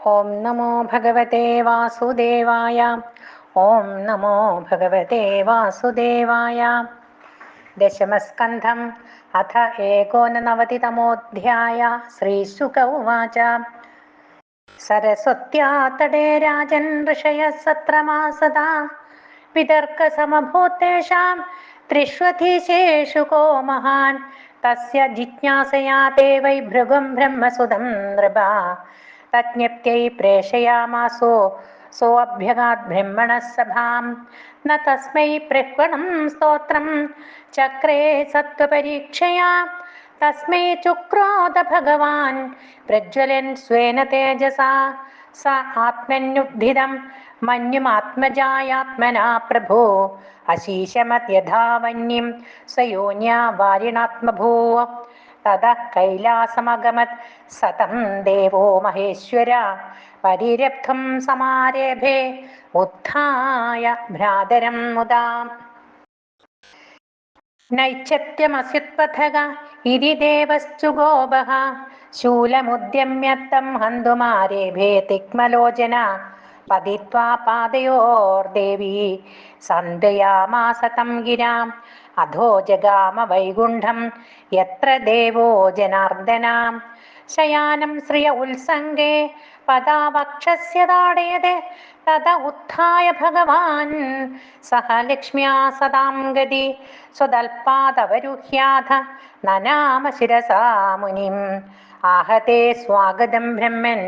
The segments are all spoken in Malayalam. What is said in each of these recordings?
ഓം നമോ ഭഗവതേ വാസുദേവായ. ഓം നമോ ഭഗവതേ വാസുദേവായ. ദശമസ്കന്ധം അഥ ഏകോനനവതിതമോऽധ്യായ. ശ്രീശുക ഉവാച. സരസ്വത്യാ തടേ രാജൻ ഋഷയഃ സത്രമാസദാ വിതർക്കസമഭൂത്തേഷാം ത്രിഷ്വധീശേഷു കോ മഹാൻ തസ്യ ജിജ്ഞാസയാ തേ വൈ ഭൃഗും ബ്രഹ്മസുതം നൃപ തജ്ഞപ്ത്यै പ്രേഷയാമാസോ സോऽഭ്യഗാത് ബ്രഹ്മണഃ സഭാം ന തസ്മൈ പ്രഹ്വണം സ്തോത്രം ചക്രേ സത്വപരീക്ഷയാ തസ്മൈ ചുക്രോധ ഭഗവാൻ പ്രജ്വലൻ സ്വേന തേജസാ സ ആത്മന്യുദ്ധിതം മന്യുമാത്മജായാത്മനാ പ്രഭോ അശീശമത്യഥാവന്യം സയോന്യാ വാരിണാത്മഭൂവ തതഃ കൈലാസമഗമത് സതം ദേവോ മഹേശ്വര പരിരബ്ധും സമാരേഭേ ഉത്ഥായ ഭ്രാതരം മുദാ നൈച്ഛത്യമസ്യുത്പഥഗ ഇതി ദേവശ്ചുഗോപഃ ശൂലമുദ്യമ്യ തം ഹന്തുമാരേഭേ തിക്മലോചന പതിത്വാ പാദയോർദേവീ സന്ധ്യയാമാസ തം ഗിരാം അധോ ജഗാമ വൈകുണ്ഠം യത്ര ദേവോ ജനാർദ്ദനാം ശയാനം ശ്രിയ ഉത്സംഗേ പദാവക്ഷസ്യ താടയതേ തത ഉത്ഥായ ഭഗവാൻ സഹ ലക്ഷ്മ്യാ സദാം ഗതി സ്വദൽപാദവരുഹ്യാഥ നനാമ ശിരസാ മുനിം ആഹതേ സ്വാഗതം ബ്രഹ്മൻ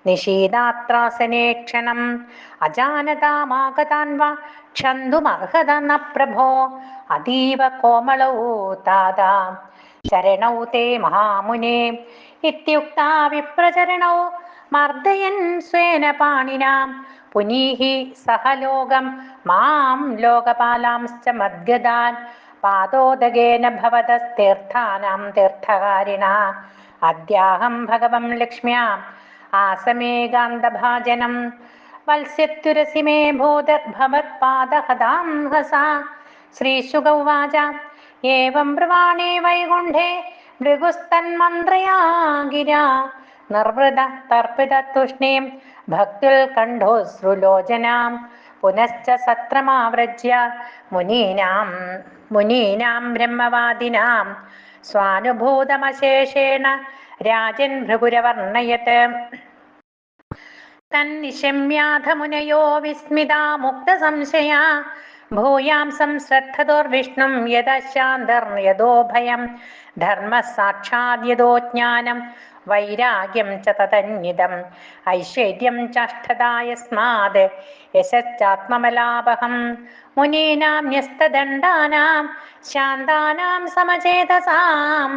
നിഷീദാത്രാസനേ ക്ഷണം അജാനതാമാഗതാൻ വാ ക്ഷന്തുമർഹത ന പ്രഭോ അതീവ കോമളൗ താതാ ചരണൗ തേ മഹാമുനേ ഇത്യുക്താ വിപ്രചരണൗ മർദ്ദയൻ സ്വേന പാണിനാം പുനീഹി സഹ ലോകം മാം ലോകപാലാംശ്ച മദ്ഗദാൻ പാദോദകേന ഭവതസ്തീർത്ഥാനാം തീർത്ഥകാരിണാ അദ്യാഹം ഭഗവം ലക്ഷ്മ്യാം ആസമേകാന്തഭാജനം വത്സ്യത്തുരസി മേ ഭൂതർഭവത്പാദഹതാം ഹസാ. ശ്രീശുക ഉവാച. ഏവം ബ്രുവാണേ വൈകുണ്ഠേ ഭൃഗുസ്തന്മന്ത്രയാ ഗിരാ നിർവൃത തർപ്പിത തുഷ്ണീം ഭക്തുൽ കണ്ഠോശ്രുലോചനാം പുനശ്ച സത്രമാവ്രജ്യ മുനീനാം ബ്രഹ്മവാദിനാം സ്വാനുഭൂതമശേഷേണ രാജൻ ഭൃഗുരവർണ്ണയത്. തന്നിശമ്യാഥ മുനയോ വിസ്മിതാ മുക്ത സംശയാ ഭൂയാംസം ശ്രദ്ധതോർവിഷ്ണും യദശാന്തർയദോ ഭയം ധർമ്മ സാക്ഷാദ്യതോ ജ്ഞാനം വൈരാഗ്യം ച തതന്വിതം ഐശ്വര്യം ചാഷ്ഠദാ യസ്മാത് യശശ്ചാത്മമലാപഹം മുനീനാം ന്യസ്തദണ്ഡാനാം ശാന്താനാം സമചേതസാം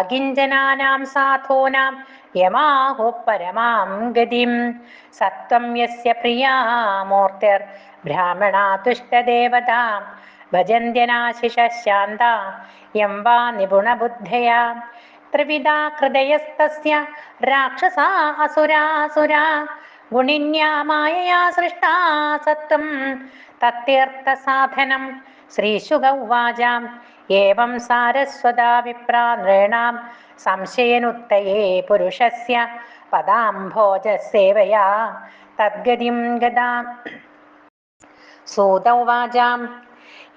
അകിഞ്ചനാനാം സാധൂനാം യമാഹോ പരമാം ഗതിം സത്വം യസ്യ പ്രിയാ മൂർത്തിർ ബ്രാഹ്മണാ തുഷ്ടദേവതാ ഭജന്ത്യനാശിഷ ശാന്താ യം വാ നിപുണബുദ്ധയാ ത്രിവിധാ ഹൃദയസ്തസ്യ രാക്ഷസാ അസുരാസുരാ ഗുണിന്യാ മായയാ സൃഷ്ടാ സത്വം തത്തീർത്ഥസാധനം. ശ്രീശുക ഉവാച. ഏവം സാരസ്വതാ വിപ്രാ നൃണാം സംശയനുത്തയേ പുരുഷസ്യ പദാംഭോജസേവയാ തദ്ഗതിം ഗതാ. സൂത ഉവാച.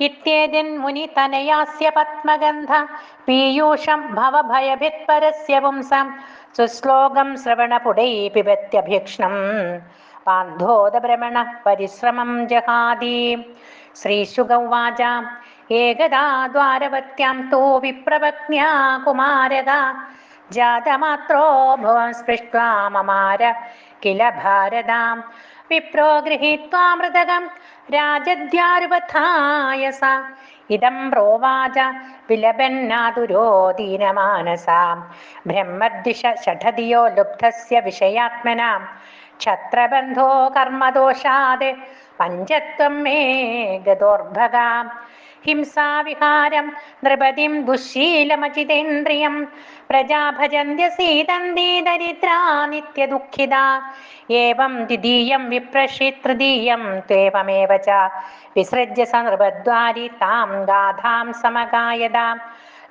ഇത്യേതൻ മുനിതനയാസ്യ പത്മഗന്ധ പീയൂഷം ഭവഭയഭിത്പരസ്യ പുംസം സുശ്ലോകം ശ്രവണപുടൈ പിബത്യഭീക്ഷ്ണം പാന്ധോദഭ്രമണ പരിശ്രമം ജഹാദി. ശ്രീശുക ഉവാച. ഏകദാ ദ്വാരവത്യാം തോ വിപ്രപത്ന്യാ കുമാരക ജാതമാത്രോ ഭുവം സ്പൃഷ്ട്വാ മമാര കില ഭാരതാം വിപ്രോ ഗൃഹീത്വാ മൃതകം രാജദ്വാരുപഥായ സ ഇദം പ്രോവാച വിലപന്നാതുരോ ദീനമാനസാം ബ്രഹ്മദ്ദിശ ഷഠധിയോ ലുബ്ധസ്യ വിഷയാത്മനാം ക്ഷത്രബന്ധോ കർമ്മദോഷാത് പഞ്ചത്വം മേ ഗതോർഭഗാം ഹിംസാവിഹാരം നൃപതിം ദുശ്ശീലമചിതേന്ദ്രിയം പ്രജാ ഭജന്ത്യ സീതന്തി ദരിദ്രാ നിത്യദുഃഖിതാ ഏവം ദ്വിതീയം വിപ്രഷി തൃതീയം ത്വേവമേവ ച വിസൃജ്യ സനൃപദ്വാരി താം ഗാഥാം സമഗായതാം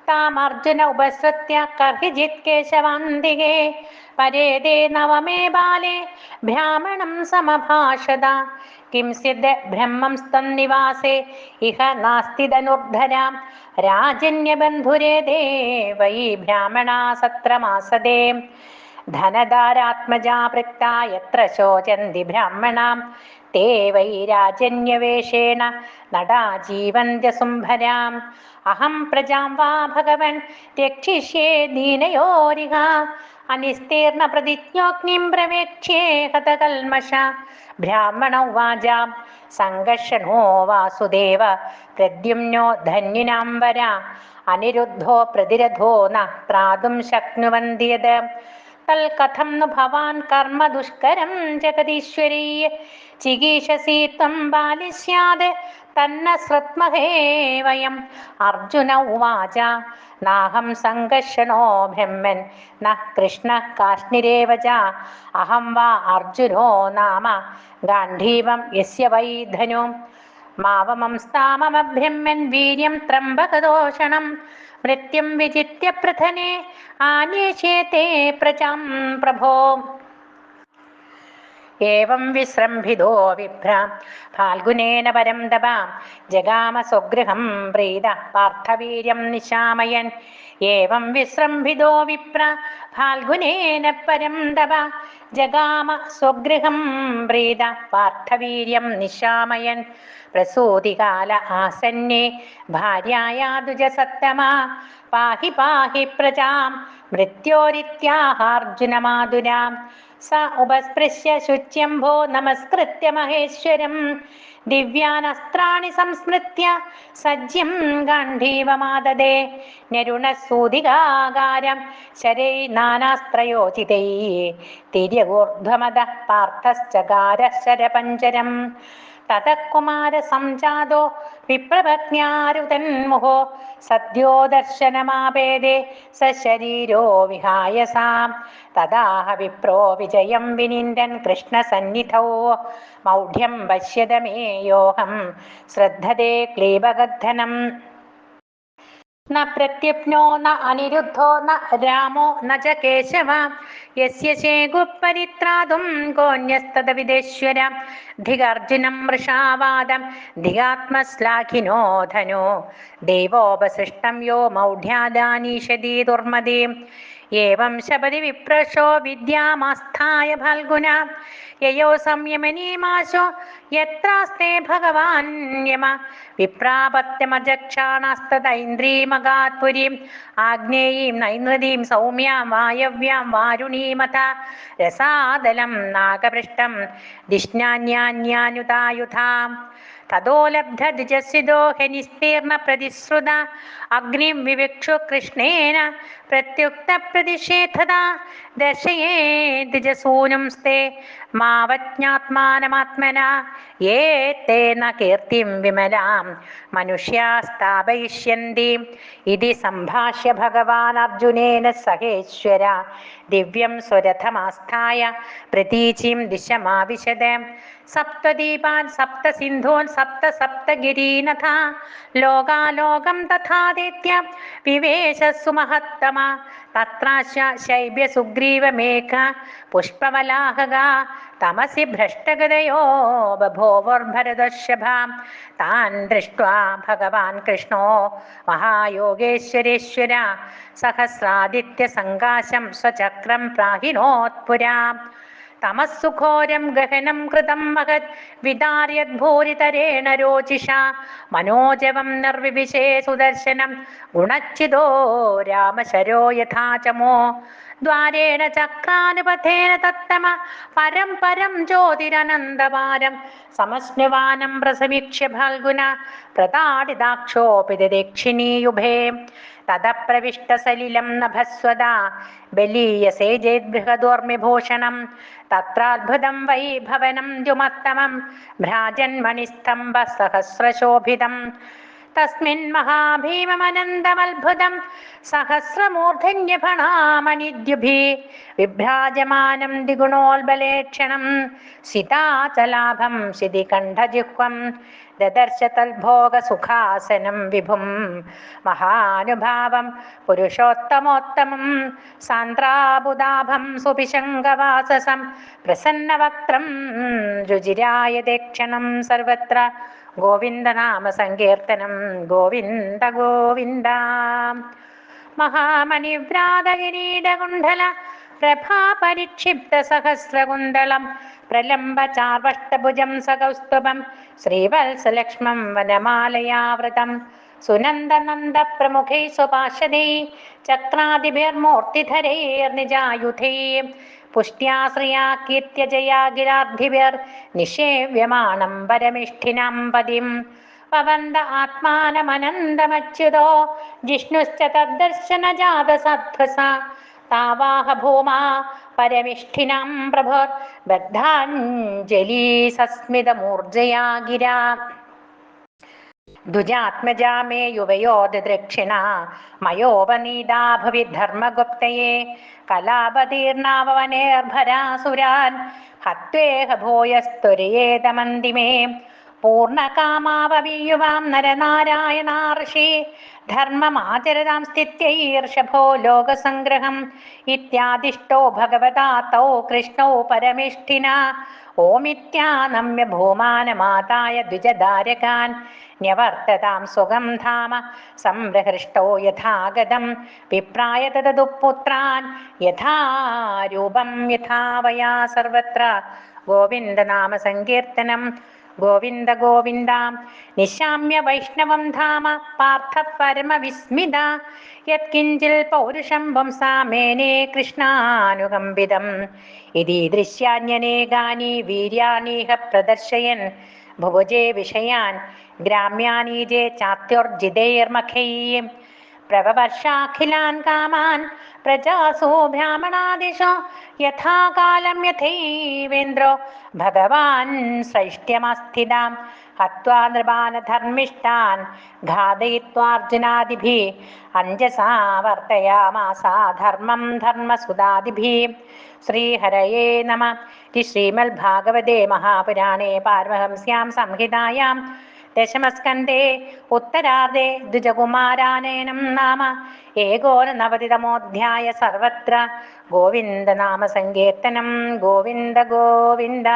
താമർജുന ഉപസൃത്യ കർഹിജിത് കേശവാന്തികേ പരേതേ നവമേ ബാലേ ബ്രാഹ്മണം സമഭാഷത കിം സിദ്ധ ബ്രഹ്മം സ്തന്നിവാസേ ഇഹ നാസ്തി ധനുർധരാം രാജന്യബന്ധുരേ വൈ ബ്രാഹ്മണാ സത്രമാസദേ ധനധാരാത്മജാ പൃക്താ യത്ര ശോചന്തി ബ്രാഹ്മണാം തേ വൈ രാജന്യവേഷേണ നടാ ജീവന്ത്യസുംഭരാം അഹം പ്രജാം വാ ഭഗവൻ രക്ഷിഷ്യേ ദീനയോരിഹ അനിസ്തീർണ പ്രതിജ്ഞോഗ്നിം പ്രവേക്ഷ്യേ ഹതകൽമഷ ബ്രാഹ്മണ ഉവാച സംഘർഷണോ വാസുദേവ പ്രദ്യുമ്നോ ധന്യുനാം വര അനിരുദ്ധോ പ്രതിരഥോ ന ത്രാതും ശക്നുവന്തി യത് തൽകഥം नु ഭവാൻ കർമ്മ ദുഷ്കരം ജഗദീശ്വരീ ചികീഷസി ത്വം ബാലിസ്യാത് തന്ന ശ്രുത്മഹേ വയം അർജുന ഉവാച നാഹം സംഘർഷണോ ബ്രഹ്മൻ ന കൃഷ്ണ കാശ്മീരേവ ച അഹം വാ അർജുനോ നാമ ഗാന്ധീവം യസ്യ വൈ ധനു മാവമംസ്താമമ ബ്രഹ്മൻ വീര്യം ത്രംബകദോഷണം മൃത്യും വിജിത്യ പ്രഥനെ ആനേഷ്യത്തെ പ്രജാം പ്രഭോ ഏവം വിശ്രംഭിതോ വിഭ്ര ഫാൽഗുനേന പരം തപ ജഗാമ സ്വഗൃഹം പ്രീത പാർത്ഥവീര്യം നിശാമയൻ ഏവം വിശ്രംഭിതോ വിപ്ര ഫാൽഗുനേന പരം തപ ജഗാമ സ്വഗൃഹം പ്രീത പാർത്ഥവീര്യം നിശാമയൻ പ്രസൂതികാല ആസന്നേ ഭാര്യായാദുജസത്തമ പാഹി പാഹി പ്രജാം മൃത്യോരിത്യാഹാർജുനമാതുരാം സ ഉപസ്പൃശ്യ ശുച്യംഭോ നമസ്കൃത്യ മഹേശ്വരം ദിവ്യാനസ്ത്രാണി സംസ്മൃത്യ സജ്യം ഗാന്ധീവമാദദേ നരുണസൂതികാകാരം ശരൈ നാനാസ്ത്രയോചിതൈ തിര്യഗൂർധ്വമദ പാർത്ഥശ്ചകാര ശരപഞ്ചരം തതഃ കുമാര സംജാതോ വിപ്രപത്ന്യാരുതന്മുഹോ സദ്യോ ദർശനമാപേദേ സശരീരോ വിഹായസാം തദാഹ വിപ്രോ വിജയം വിനിന്ദൻ കൃഷ്ണസന്നിധൗ മൗഢ്യം പശ്യത മേ യോഹം ശ്രദ്ധതേ ക്ലീബഗദ്ധനം ന പ്രത്യുപ്നോ ന അനിരുദ്ധോ ന രാമോ ന ച കേശവ യസ്യ ശേഖുപരിത്രാതും കോന്യസ്തത വിദേശ്വര ധിഗർജുനം വൃഷാവാദം ധിഗാത്മശ്ലാഘിനോ ധനോ ദേവോപസൃഷ്ടം യോ മൗഢ്യാദാനീഷതി ദുർമതി ഏവം ശബരി വിപ്രശോ വിദ്യാമാസ്ഥായ ഫൽഗുന യയോ സംയമനീമാശോ യത്രാസ്തേ ഭഗവാൻ യമ വിപ്രാപത്യമജക്ഷാണസ്തൈന്ദ്രീമഗാത് പുരീം ആഗ്നേയീം നൈനദീം സൗമ്യാം വായവ്യാം വാരുണീമത രസാദലം നാഗപൃഷ്ടം ദിഷ്ണാന്യാന്യാനുതായുധാം തതോ ലബ്ധദ്വിജസ്വിദോ ഹനിസ്തീർണ പ്രതിശ്രുത അഗ്നിം വിവിക്ഷു കൃഷ്ണേന പ്രത്യുക്ത പ്രതിഷേധത ദർശയേ ദ്വിജസൂനുംസ്തേ മാവജ്ഞാത്മാനമാത്മന യേ തേന കീർത്തിം വിമലാം മനുഷ്യാ സ്ഥാപയിഷ്യന്തി ഇതി സംഭാഷ്യ ഭഗവാൻ അർജുനേന സഹേശ്വര ദിവ്യം സ്വരഥമാസ്ഥായ പ്രതീചിം ദിശമാവിശദ സപ്തദീപാൻ സപ്തസിന്ധൂൻ സപ്ത സപ്തഗിരീനഥ ലോകാലോകം തഥാദിത്യ വിവേശസ്സു മഹത്തമ തത്രാശ ശൈബ്യ സുഗ്രീവമേഘ പുഷ്പവലാഹക തമസി ഭ്രഷ്ടഗതയോ ബഭോവർഭരതർഷഭ താൻ ദൃഷ്ട്വാ ഭഗവാൻ കൃഷ്ണോ മഹായോഗേശ്വരേശ്വര സഹസ്രാദിത്യ സങ്കാശം സ്വചക്രം പ്രാഹിനോത്പുരാ തമസ്സുഘോരം ഗഹനം കൃതം മഹത് വിദാര്യദ്ഭൂരിതരേണ രോചിഷ മനോജവം നിർവിവിശേ സുദർശനം ഗുണച്ഛിദോ രാമശരോ യഥാചമോ ദ്വാരേണ ചക്രാനുപഥേന തത്തമ പരം പരം ജ്യോതിരനന്ദപാരം സമശ്നുവാനം പ്രസവീക്ഷ്യ ഫാൽഗുന പ്രതാടിതാക്ഷോപി ദക്ഷിണീയുഭേ തദപ്രവിഷ്ടസലിലം നഭസ്വദാ ബലീയസേജേദ്ബൃഹദോർമിഭൂഷണം തത്രാത്ഭുതം വൈ ഭവനം ദ്യുമത്തമം ഭ്രാജന്മണിസ്തംഭ സഹസ്രശോഭിതം തസ്മിൻ മഹാഭീമമനന്തമത്ഭുതം സഹസ്രമൂർധന്യഫണാമണിദ്യുഭി വിഭ്രാജമാനം ദ്വിഗുണോൽബലേക്ഷണം സിതാചലാഭം ശിതികണ്ഠജിഹ്വം ദദർശ തൽഭോഗസുഖാസനം വിഭും മഹാനുഭാവം പുരുഷോത്തമോത്തമം സാന്ദ്രാബുദാഭം സുഭിശങ്കവാസസം പ്രസന്നവക്ത്രം രുചിരായ ദക്ഷണം സർവത്ര ഗോവിന്ദനാമ സങ്കീർത്തനം ഗോവിന്ദ ഗോവിന്ദ. മഹാമണിവ്രാതകിരീടകുണ്ഡല പ്രഭാപരിക്ഷിപ്ത സഹസ്രകുന്തളം പ്രലംബ ചാർവഷ്ടഭുജം സകൗസ്തുഭം ശ്രീവത്സലക്ഷ്മം വനമാലയാവൃതം സുനന്ദനന്ദ പ്രമുഖൈ സ്വപാശദൈ ചക്രാദിഭിർമൂർത്തിധരൈർനിജായുധൈ പുഷ്ട്യാശ്രിയാ കീർത്യജയാ ഗിരാർദ്ധിഭിർ നിഷേവ്യമാണം പരമിഷ്ഠിനാം പതിം പവന്ത ആത്മാനമനന്തമച്യുതോ ജിഷ്ണുശ്ച തദ്ദർശന ജാത സധ്വസ താവാഹ ഭൂമാ പരമിഷ്ഠിനാം പ്രഭുർ ബദ്ധാഞ്ജലി സസ്മിതമൂർജയാ ഗിരാ ദ്വിജാത്മജാ മേ യുവയോ ദൃക്ഷിണ മയോപനീതാ ഭവിധർമ്മഗുപ്തയേ കലാപതീർണാവനേർഭരാസുരാൻ ഹത്വേഹ ഭൂയസ്തുരയേതമന്തിമേ പൂർണ്ണകാമാവീയുവാം നരനാരായണാർഷി ധർമ്മമാചരതാം സ്ഥിത്യൈർഷഭോ ലോകസംഗ്രഹം ഇത്യാദിഷ്ടോ ഭഗവതാ തൗ കൃഷ്ണോ പരമിഷ്ഠിന ഓമിത്യാനമ്യ ഭൂമാനമാതായ ദ്വിജധാരകാൻ ന്യവർത്തതാം സുഖം ധാമ സംരഹൃഷ്ടോ യഥാഗതം വിപ്രായ തദുപുത്രാൻ യഥാരൂപം യഥാവയാ സർവത്ര ഗോവിന്ദനാമ സങ്കീർത്തനം ഗോവിന്ദ ഗോവിന്ദ. നിശാമ്യ വൈഷ്ണവം ധാമ പാർത്ഥ പരമവിസ്മിത യത്കിഞ്ചിൽ പൗരുഷം വംസാ മേനേ കൃഷ്ണാനുകമ്പിതം ഇതി ദൃശ്യാന്യനേകാനി വീര്യാണീഹ പ്രദർശയൻ ഭുഭുജേ വിഷയാൻ ഗ്രാമ്യാനീജേ ചാത്യോർജിതൈർമഖൈ പ്രവവർഷാഖിലാൻ കാമാൻ പ്രജാസോ ബ്രാഹ്മണാദിശോ യഥാകാലം യഥൈവേന്ദ്രോ ഭഗവാൻ ശ്രൈഷ്ട്യമാസ്ഥിതാം ഹത്വാ നൃപാനധർമ്മിഷ്ഠാൻ ഘാതയിത്വാർജുനാദിഭിः അഞ്ജസാ വർത്തയാമാസാ ധർമ്മം ധർമ്മസുതാദിഭിः. ശ്രീഹരയേ നമഃ. ശ്രീമദ്ഭാഗവതേ മഹാപുരാണേ പാരമഹംസ്യാം സംഹിതായാം ദശമസ്കന്ധേ ഉത്തരാർദ്ധേ ദ്വിജകുമാരാനയനം നാമ ഏകോനനവതിതമോऽധ്യായ സർവത്ര ഗോവിന്ദനാമ സങ്കീർത്തനം ഗോവിന്ദ ഗോവിന്ദ.